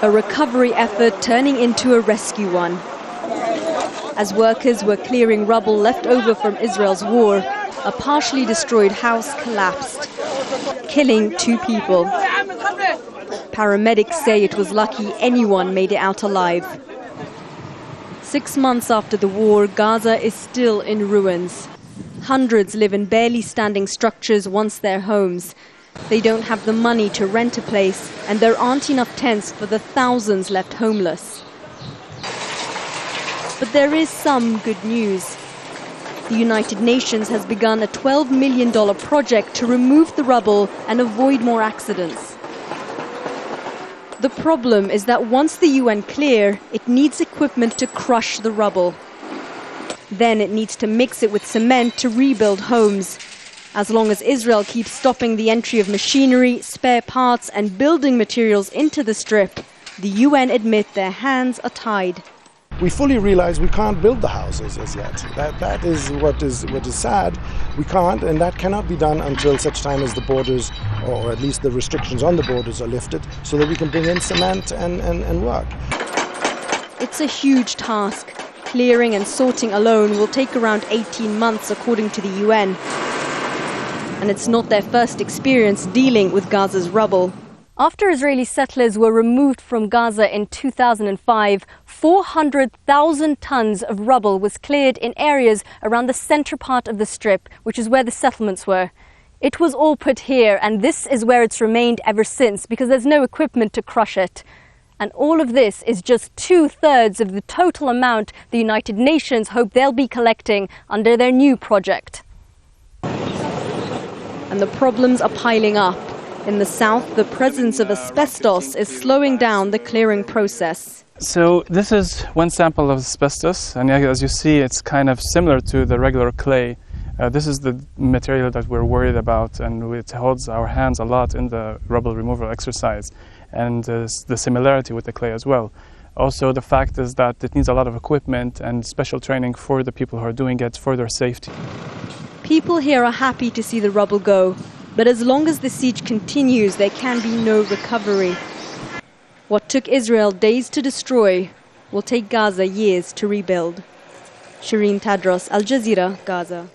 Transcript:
A recovery effort turning into a rescue one. As workers were clearing rubble left over from Israel's war, a partially destroyed house collapsed, killing 2 people. Paramedics say it was lucky anyone made it out alive. 6 months after the war, Gaza is still in ruins. Hundreds live in barely standing structures once their homes. They don't have the money to rent a place, and there aren't enough tents for the thousands left homeless. But there is some good news. The United Nations has begun a $12 million project to remove the rubble and avoid more accidents. The problem is that once the UN clear, it needs equipment to crush the rubble. Then it needs to mix it with cement to rebuild homes. As long as Israel keeps stopping the entry of machinery, spare parts and building materials into the Strip, the UN admit their hands are tied. We fully realize we can't build the houses as yet. That is what is sad. We can't, and that cannot be done until such time as the borders, or at least the restrictions on the borders, are lifted, so that we can bring in cement and work. It's a huge task. Clearing and sorting alone will take around 18 months, according to the UN. And it's not their first experience dealing with Gaza's rubble. After Israeli settlers were removed from Gaza in 2005, 400,000 tons of rubble was cleared in areas around the center part of the Strip, which is where the settlements were. It was all put here, and this is where it's remained ever since, because there's no equipment to crush it. And all of this is just 2/3 of the total amount the United Nations hope they'll be collecting under their new project. And the problems are piling up. In the south, the presence of asbestos is slowing down the clearing process. So this is one sample of asbestos, and as you see, it's kind of similar to the regular clay. This is the material that we're worried about, and it holds our hands a lot in the rubble removal exercise, and the similarity with the clay as well. Also, the fact is that it needs a lot of equipment and special training for the people who are doing it for their safety. People here are happy to see the rubble go, but as long as the siege continues, there can be no recovery. What took Israel days to destroy will take Gaza years to rebuild. Shireen Tadros, Al Jazeera, Gaza.